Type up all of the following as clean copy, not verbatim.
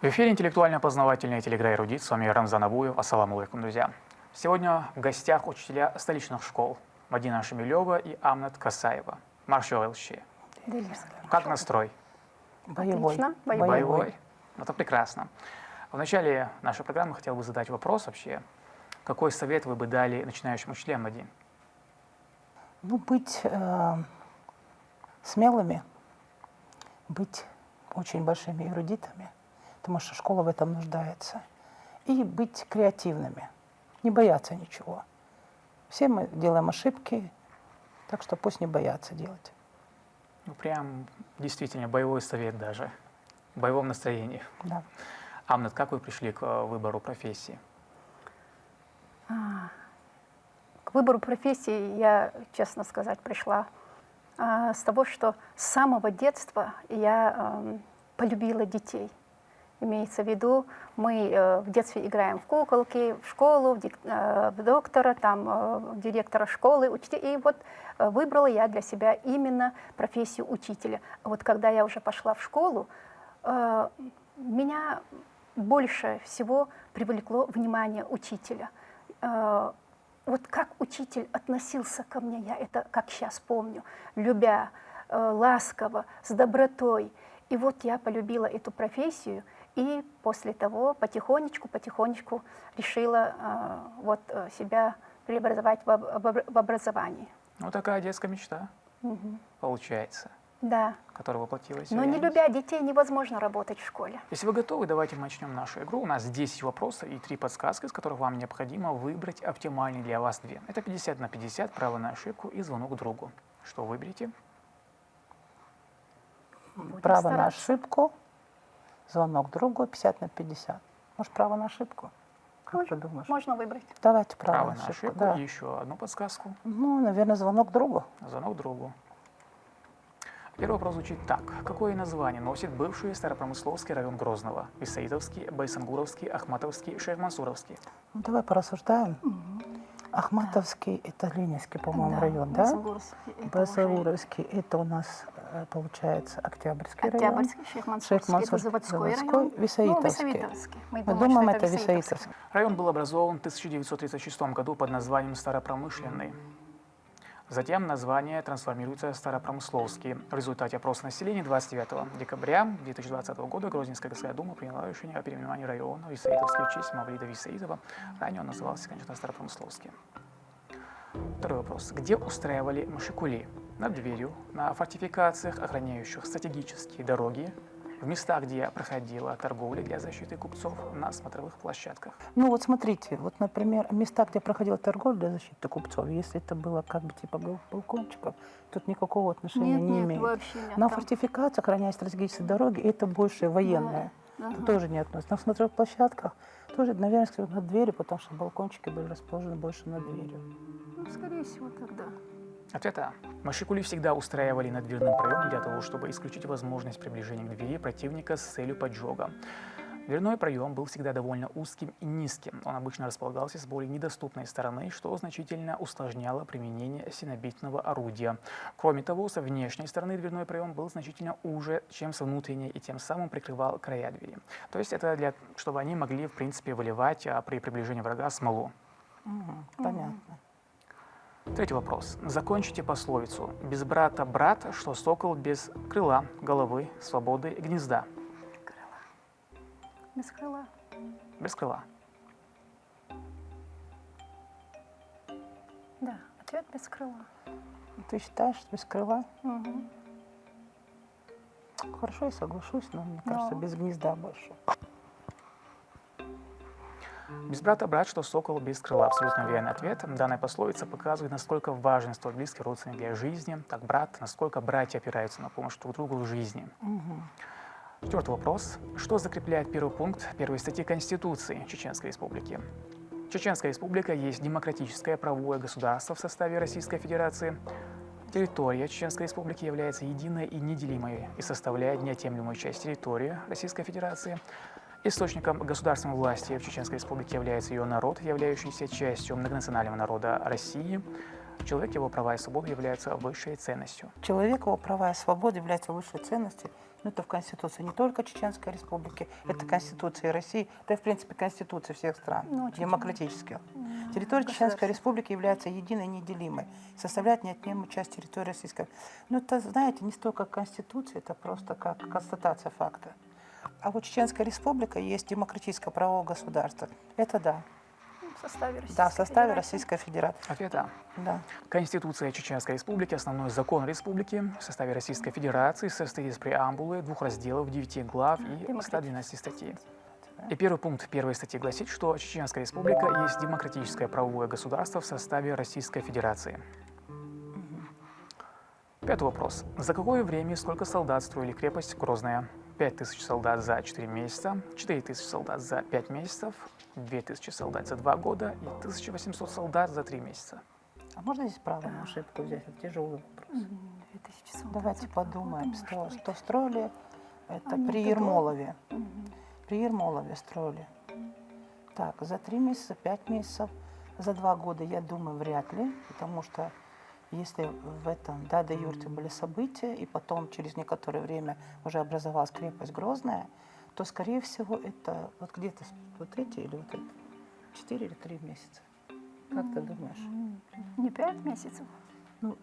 В эфире интеллектуально-познавательный телеэкранерудит. С вами Рамзан Абуев. Ассаламу алейкум, друзья. Сегодня в гостях учителя столичных школ Мадина Шамилева и Амнат Касаева. Маршал Эльши. Как настрой? Боевой. Отлично, Боевой. Это прекрасно. В начале нашей программы хотел бы задать вопрос вообще. Какой совет вы бы дали начинающим учителям, Мадин? Ну, быть смелыми, быть очень большими эрудитами, потому что школа в этом нуждается, и быть креативными, не бояться ничего. Все мы делаем ошибки, так что пусть не боятся делать. Ну, прям действительно боевой совет даже. В боевом настроении. Да. Амнат, как вы пришли к выбору профессии? К выбору профессии я, честно сказать, пришла с того, что с самого детства я полюбила детей. Имеется в виду, мы в детстве играем в куколки, в школу, в доктора, там, в директора школы, и вот выбрала я для себя именно профессию учителя. А вот когда я уже пошла в школу, меня больше всего привлекло внимание учителя. Вот как учитель относился ко мне, я это как сейчас помню, любя, ласково, с добротой. И вот я полюбила эту профессию, и после того потихонечку решила себя преобразовать в образовании. Ну, такая детская мечта, получается, Да. которая воплотилась в Но не реальность. любя детей невозможно работать в школе. Если вы готовы, давайте мы начнем нашу игру. У нас 10 вопросов и 3 подсказки, из которых вам необходимо выбрать оптимальный для вас 2. Это 50 на 50, право на ошибку и звонок другу. Что выберете? Будем Право на стараться. ошибку, звонок другу, 50 на 50. Может, право на ошибку? Как ты думаешь? Можно выбрать. Давайте Право на ошибку да. и еще одну подсказку. Ну, наверное, звонок другу. Звонок другу. Первый вопрос звучит так. Какое название носит бывший Старопромысловский район Грозного? Исаидовский, Байсангуровский, Ахматовский, Шейх-Мансуровский. Ну, давай порассуждаем. Ахматовский, это Ленинский, по-моему, район, да? Байсангуровский, это у нас, получается, Октябрьский район. Октябрьский, Шейх-Мансурский, это заводской район. Висаитовский. Висаитовский. Мы думаем, это Висаитовский. Район был образован в 1936 году под названием Старопромышленный. Затем название трансформируется в Старопромысловский. В результате опроса населения 29 декабря 2020 года Грозненская городская дума приняла решение о переименовании района Висаитовский в честь Мавлида Висаитова. Ранее он назывался, конечно, Старопромысловский. Второй вопрос. Где устраивали машикули? Над дверью, на фортификациях, охраняющих стратегические дороги, в местах, где проходила торговля для защиты купцов, на смотровых площадках. Ну вот смотрите, вот, например, места, где проходила торговля для защиты купцов, если это было как бы типа балкончиков, тут никакого отношения не имеет. Вообще нет. На Там фортификациях, охраняя стратегические дороги, это больше военное. Это тоже не относится. На смотровых площадках тоже, наверное, скажем, над дверью, потому что балкончики были расположены больше над дверью. Ну, скорее всего, тогда. Ответ А. Машикули всегда устраивали над дверным проемом для того, чтобы исключить возможность приближения к двери противника с целью поджога. Дверной проем был всегда довольно узким и низким. Он обычно располагался с более недоступной стороны, что значительно усложняло применение сенобитного орудия. Кроме того, со внешней стороны дверной проем был значительно уже, чем с внутренней, и тем самым прикрывал края двери. То есть это чтобы они могли, в принципе, выливать при приближении врага смолу. Понятно. Третий вопрос. Закончите пословицу «Без брата брат, что сокол без крыла, головы, свободы, гнезда». Без крыла. Без крыла. Да, ответ без крыла. Ты считаешь, что без крыла? Мгм. Хорошо, я соглашусь, но мне кажется, без гнезда больше. Без брата брат, что сокол без крыла. Абсолютно верный ответ. Данная пословица показывает, насколько важен столь близкий родственник для жизни, так брат, насколько братья опираются на помощь друг другу в жизни. Четвертый вопрос. Что закрепляет первый пункт первой статьи Конституции Чеченской Республики? Чеченская Республика есть демократическое правовое государство в составе Российской Федерации. Территория Чеченской Республики является единой и неделимой и составляет неотъемлемую часть территории Российской Федерации. Источником государственной власти в Чеченской Республике является ее народ, являющийся частью многонационального народа России. Человек, его права и свободы являются высшей ценностью. Человек, его права и свободы являются высшей ценностью. Ну, это в Конституции не только Чеченской Республики, это Конституция России, да и, в принципе, Конституция всех стран Ну, Чечен- демократических. Территория Чеченской государств. Республики является единой и неделимой, составляет неотъемлемую часть территории Российской. Ну, это, знаете, не столько Конституция, это просто как констатация факта. А вот Чеченская Республика есть демократическое правовое государство. Это да. В составе Российской Да, в составе Федерации. Российской Федерации. Ответ А. Да. Конституция Чеченской Республики, основной закон республики в составе Российской Федерации, состоит из преамбулы, 2 разделов, 9 глав и 112 статей. И первый пункт первой статьи гласит, что Чеченская Республика есть демократическое правовое государство в составе Российской Федерации. Пятый вопрос. За какое время и сколько солдат строили крепость Грозная? 5000 солдат за 4 месяца, 4000 солдат за 5 месяцев, 2000 солдат за 2 года и 1800 солдат за 3 месяца. А можно здесь право на ошибку взять? Это тяжелый вопрос. 2000 солдат Давайте за 2 года, подумаем, может что, быть. что строили. Это Они при это Ермолове. Мгм. При Ермолове строили. Так, за 3 месяца, 5 месяцев, за 2 года, я думаю, вряд ли, потому что если в этом, да, де юрте были события, и потом через некоторое время уже образовалась крепость Грозная, то, скорее всего, это вот где-то вот эти или вот это, 4 или 3 месяца. Как ты думаешь? Не 5 месяцев, Ну,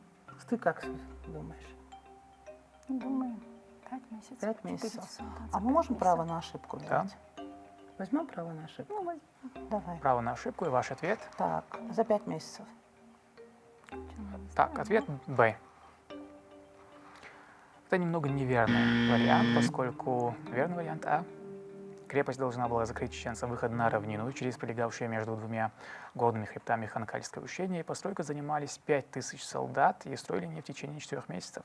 ты как думаешь? думаю, 5 месяцев. 5 месяцев. 400 солдат за А мы 5 можем право месяцев. на ошибку Да. взять? Возьмем право на ошибку? Ну, возьмем. Давай. Право на ошибку и ваш ответ. Так, за 5 месяцев. Так, ответ Б. Это немного неверный вариант, поскольку верный вариант А. Крепость должна была закрыть чеченцам выход на равнину через прилегавшие между двумя горными хребтами Ханкальское ущелье. И постройкой занимались 5000 солдат и строили они в течение 4 месяцев.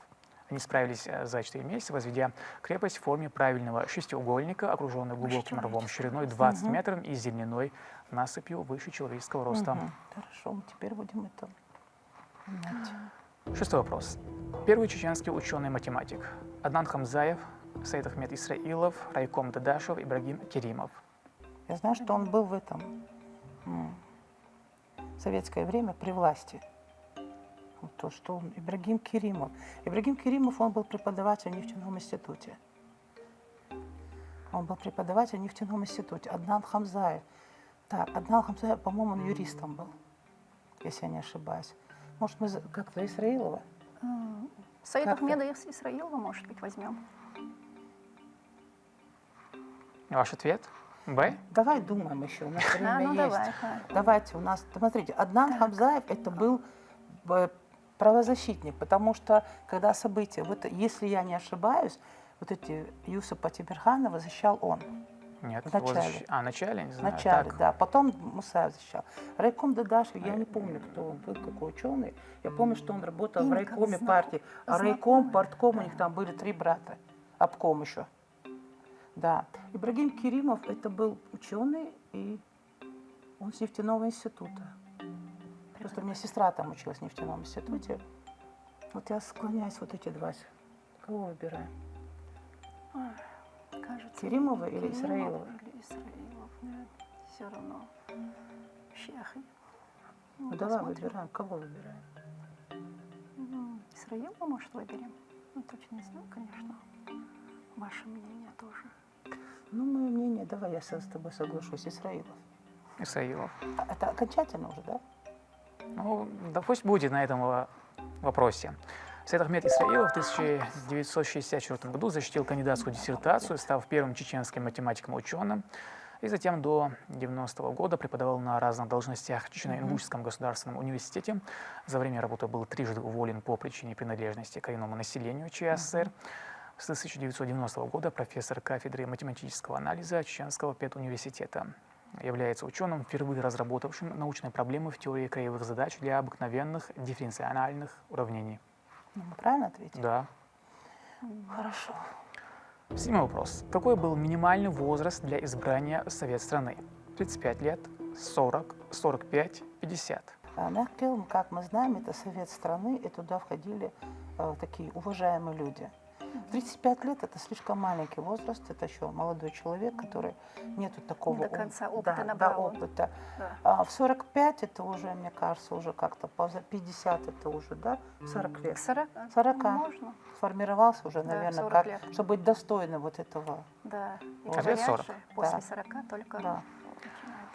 Они справились за 4 месяца, возведя крепость в форме правильного шестиугольника, окруженную глубоким рвом шириной 20 метров и земляной насыпью выше человеческого роста. Мгм. Хорошо, мы теперь будем это знать. Шестой вопрос. Первый чеченский ученый-математик. Аднан Хамзаев, Саид Ахмед Исраилов, Райком Дадашев, Ибрагим Керимов. Я знаю, что он был в этом в советское время при власти. Вот то, что он, Ибрагим Керимов. Ибрагим Керимов, он был преподаватель в нефтяном институте. Он был преподаватель в нефтяном институте. Аднан Хамзаев. Так, Аднан Хамзаев, по-моему, он юристом был, если я не ошибаюсь. Может, мы как-то Исраилова? Саид Как-то. Ахмеда из Исраила, может быть, возьмем. Ваш ответ? Б. Давай думаем еще, у нас время А, ну есть. давай, давай. Давайте, у нас, смотрите, Аднан Хамзаев это был правозащитник, потому что когда события, вот, если я не ошибаюсь, вот эти Юсупа Тимирханова защищал он. Нет. В начале. Начале, не знаю. Вначале, Так. да. Потом Мусаев защищал. Райком Дадашев, я не помню, кто он был, какой ученый. Я помню, что он работал в Имя райкоме как партии. А райком, знакомое. партком, у них там были 3 брата. Обком еще. Да. Ибрагим Керимов это был ученый, и он с нефтяного института. Просто у меня сестра там училась в нефтяном институте. Вот я склоняюсь вот эти два. Кого выбираем? Кажется, Керимова или Керимов Исраилова? Или Исраилов, нет, все равно. Шехи. Ну давай выбираем. Кого выбираем? Исраила, может, выберем? Ну, точно не знаю, конечно. Ваше мнение тоже. Ну, мое мнение, давай я с тобой соглашусь. Исраилов. Исраилов. А это окончательно уже, да? Ну, да пусть будет на этом вопросе. Саид Ахмед Исраилов в 1964 году защитил кандидатскую диссертацию, став первым чеченским математиком-ученым, и затем до 90-го года преподавал на разных должностях в Чечено-Ингушском государственном университете. За время работы был 3 уволен по причине принадлежности к коренному населению ЧССР. С 1990 года профессор кафедры математического анализа Чеченского педуниверситета. Является ученым, впервые разработавшим научные проблемы в теории краевых задач для обыкновенных дифференциальных уравнений. Ну, мы правильно ответили? Да. Хорошо. 7 вопрос. Какой был минимальный возраст для избрания в Совет страны? 35 лет, 40, 45, 50. Нахкел, как мы знаем, это совет страны, и туда входили такие уважаемые люди. 35 лет – это слишком маленький возраст, это еще молодой человек, который нету такого Не до конца опыта да, набрал он. опыта. Да. А в 45 это уже, мне кажется, уже как-то, 50 это уже, да, 40 К лет. 40? 40. Можно, Сформировался уже, Да, наверное, 40 как, лет. чтобы быть достойным вот этого. да. И Ответ говорят 40. же, после Да. 40 только Да. начинают,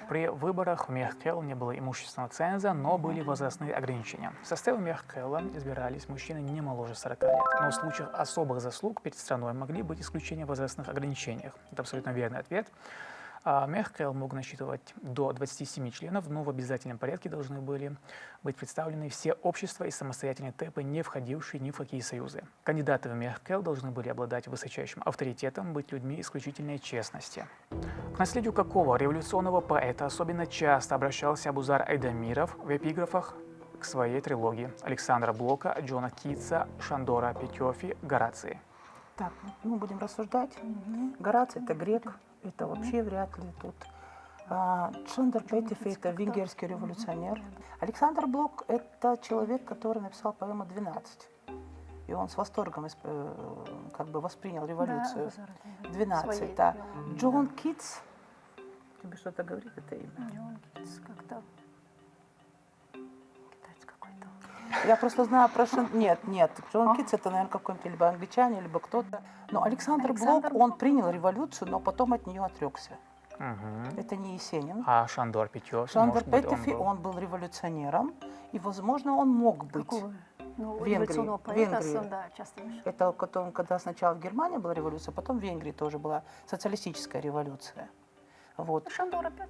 да. При выборах в Мехкел не было имущественного ценза, но были возрастные ограничения. В составе Мехкела избирались мужчины не моложе 40 лет. Но в случаях особых заслуг перед страной могли быть исключения в возрастных ограничениях. Это абсолютно верный ответ. Мехкел мог насчитывать до 27 членов, но в обязательном порядке должны были быть представлены все общества и самостоятельные ТЭПы, не входившие ни в какие союзы. Кандидаты в Мехкел должны были обладать высочайшим авторитетом, быть людьми исключительной честности. К наследию какого революционного поэта особенно часто обращался Абузар Айдамиров в эпиграфах к своей трилогии Александра Блока, Джона Китса, Шандора Петёфи, Горации? Так, ну будем рассуждать. Гораций – это грек, это вообще вряд ли тут. Шандор Петефи – это венгерский революционер. Александр Блок – это человек, который написал поэму «12». И он с восторгом как бы воспринял революцию. Да, 12. своей Да. трилогии. Джон Китс. Тебе что-то говорит это имя? Джон Китс как-то китаец какой-то. Я просто знаю про Нет. Джон Китс это, наверное, какой-нибудь либо англичанин, либо кто-то. Но Александр Блок, он принял революцию, но потом от нее отрекся. Мгм. Это не Есенин. А Шандор Петёфи, Шандор может быть, Петефи, был. он был революционером, и, возможно, он мог быть. Какого? Ну, Венгрии, революционного поэта, Венгрии. да, часто слышал. Это потом, когда сначала в Германии была революция, потом в Венгрии тоже была социалистическая революция. Вот. Шандор опять.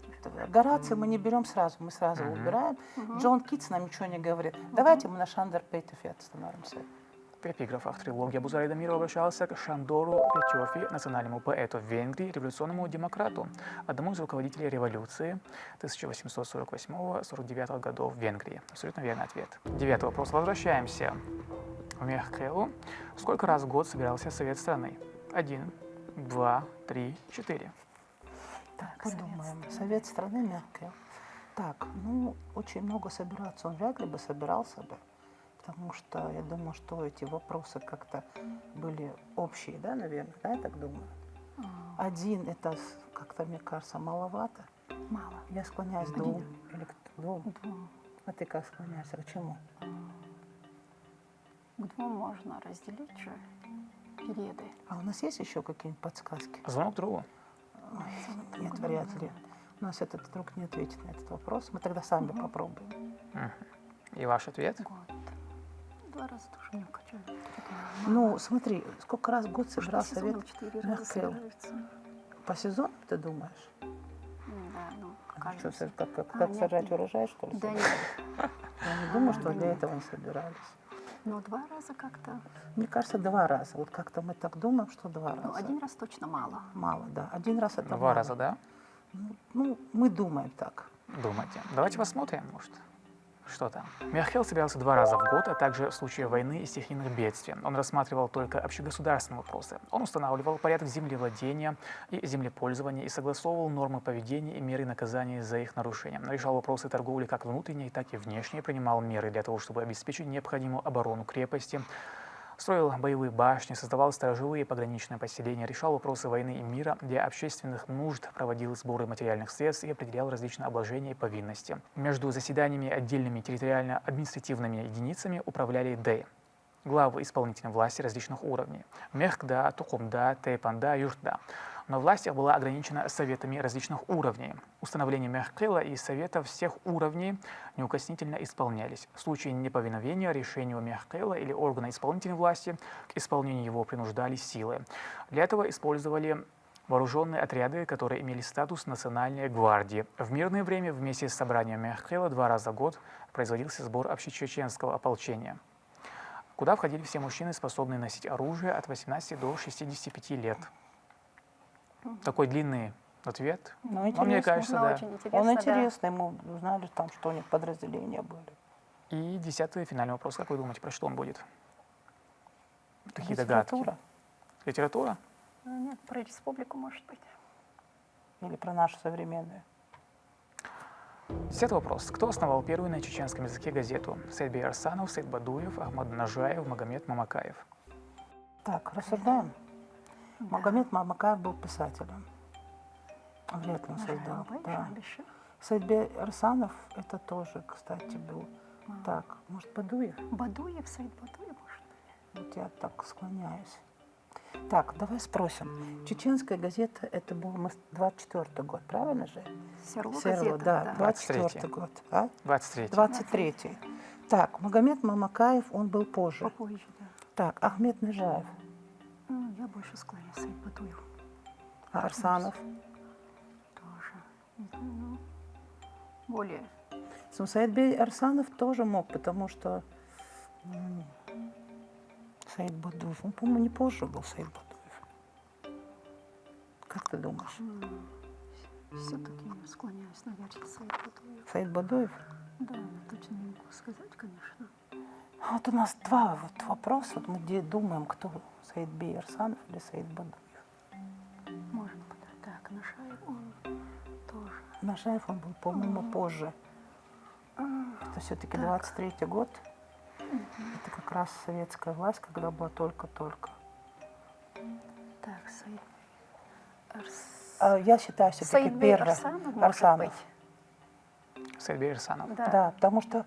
Гораций мы не берем сразу, мы сразу убираем. Джон Китс нам ничего не говорит. Давайте мы на Шандор Петефи остановимся. В эпиграфах трилогии Абузар Айдамиров обращался к Шандору Петёфи, национальному поэту в Венгрии, революционному демократу, одному из руководителей революции 1848-49 годов в Венгрии. Абсолютно верный ответ. 9 вопрос. Возвращаемся в Мехкелу. Сколько раз в год собирался Совет страны? 1, 2, 3, 4. Так, подумаем. Совет страны мягкий. Так, ну, очень много собираться он вряд ли бы собирался бы. Потому что я думаю, что эти вопросы как-то были общие, да, наверное, да, я так думаю. 1 это как-то, мне кажется, маловато. Мало. Я склоняюсь к 2 или к 2. А ты как склоняешься? К чему? К 2 можно разделить же периоды. А у нас есть еще какие-нибудь подсказки? Звонок другу. Нет, вряд ли. У нас этот друг не ответит на этот вопрос. Мы тогда сами попробуем. И ваш ответ? Год. 2 раза тоже не хочу. Ну, смотри, сколько раз в год собирался совет 4 раза Мехкел? собираются. По сезону, ты думаешь? Да, ну, Что, кажется. как нет, сажать нет. урожай, что ли? Да нет. Я не думаю, что для этого они собирались. Ну, 2 раза как-то. Мне кажется, 2 раза. Вот как-то мы так думаем, что 2 Ну, раза. 1 раз точно мало. Мало, да. 1 раз это 2 мало. раза, да? Ну, мы думаем так. Думайте. Давайте посмотрим, может, что там. Мехкел собирался 2 раза в год, а также в случае войны и стихийных бедствий. Он рассматривал только общегосударственные вопросы. Он устанавливал порядок землевладения и землепользования и согласовывал нормы поведения и меры наказания за их нарушение. Решал вопросы торговли как внутренней, так и внешней, принимал меры для того, чтобы обеспечить необходимую оборону крепости, строил боевые башни, создавал сторожевые и пограничные поселения, решал вопросы войны и мира, для общественных нужд проводил сборы материальных средств и определял различные обложения и повинности. Между заседаниями отдельными территориально-административными единицами управляли ДЭ, главы исполнительной власти различных уровней – Мехкда, Тухумда, Тейпанда, Юртда. Но власть была ограничена советами различных уровней. Установления Мехкела и советов всех уровней неукоснительно исполнялись. В случае неповиновения решению Мехкела или органа исполнительной власти к исполнению его принуждали силы. Для этого использовали вооруженные отряды, которые имели статус национальной гвардии. В мирное время вместе с собранием Мехкела 2 раза в год производился сбор общечеченского ополчения, куда входили все мужчины, способные носить оружие от 18 до 65 лет. Такой длинный ответ. Ну, Но мне интересно. кажется, Ну, да. очень интересно, Он да. интересный, мы узнали там, что у них подразделения были. И 10-й финальный вопрос. Как вы думаете, про что он будет? Какие догадки? Литература Литература? Нет, про республику, может быть. или про нашу современную? 10-й вопрос. Кто основал первую на чеченском языке газету? Саид Бей Арсанов, Саид Бадуев, Ахмад Нажаев, Магомед Мамакаев. Так, рассуждаем. Магомед Мамакаев был писателем. Вряд ли он создал. Да. Сайдбей Арсанов это тоже, кстати, был. Так, может, Бадуев? Бадуев, Саид Бадуев, может. Вот я так склоняюсь. Так, давай спросим. Чеченская газета, это был 24-й год, правильно же? Серло Серло, газета, да, 24-й 23-й. год. А? 23. 23-й. Так, Магомед Мамакаев, он был позже. Попозже, да. Так, Ахмед Нежаев, Ну, я больше склоняюсь Саид Бадуев. а Арсанов. Тоже. Ну, более. Ну, Саидбей Арсанов тоже мог, потому что Саид Бадуев, он, по-моему, не позже был Саид Бадуев. Как ты думаешь? Все-таки я склоняюсь, наверное, Саид Бадуев. Саид Бадуев? Да, точно не могу сказать, конечно. А вот у нас два вот вопроса. Вот мы думаем, кто Саидбей Арсанов или Саид Бадуев. Может быть, так, Нашаев, он тоже. Нашаев, он был, по-моему, позже. Это все-таки 23-й год. Это как раз советская власть, когда была только-только. Так, Саид А я считаю, все-таки Саидбей первый Арсанов, может Арсанов. быть. Сайдбей Арсанов. Да, потому что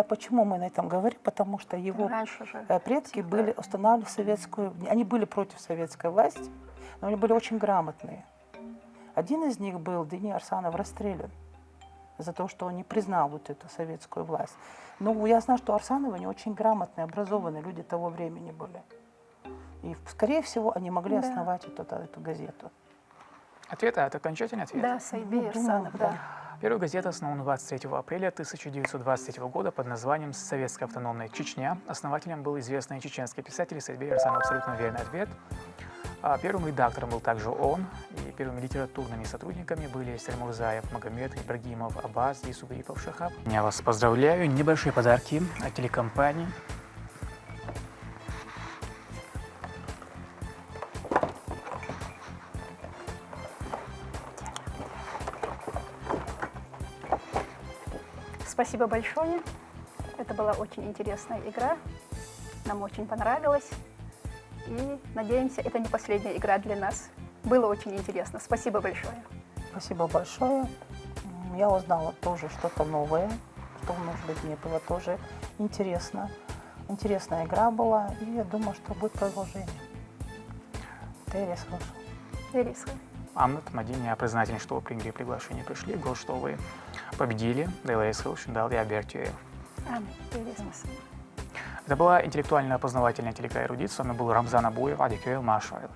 почему мы на этом говорим? Потому что его Раньше же. предки были устанавливали советскую, они были против советской власти, но они были очень грамотные. Один из них был, Дени Арсанов, расстрелян за то, что он не признал вот эту советскую власть. Но я знаю, что Арсановы не очень грамотные, образованные люди того времени были. И, скорее всего, они могли Да. основать эту газету. Ответ, а это окончательный ответ? Да, Саидбей Ну, Арсанов, думаю, да. Первая газета основана 23 апреля 1923 года под названием «Советская автономная Чечня». Основателем был известный чеченский писатель Сайдбей Арсанов. Абсолютно верный ответ. А первым редактором был также он, и первыми литературными сотрудниками были Сельмурзаев, Магомед, Ибрагимов, Аббас и Сугрипов, Шахаб. Я вас поздравляю. Небольшие подарки от телекомпании. Спасибо большое. Это была очень интересная игра. Нам очень понравилось. И надеемся, это не последняя игра для нас. Было очень интересно. Спасибо большое. Спасибо большое. Я узнала тоже что-то новое, что, может быть, мне было тоже интересно. Интересная игра была, и я думаю, что будет продолжение. Ты слышал? Ириса. Анна Томадин, я признателен, что вы приняли приглашение, пришли. Гол, что вы победили. Делайс Хилшиндал и Абертию. Ириса. Это была интеллектуально-познавательная телекоэрудиция. С вами был Рамзан Абуев, Адикюэл Маршайл.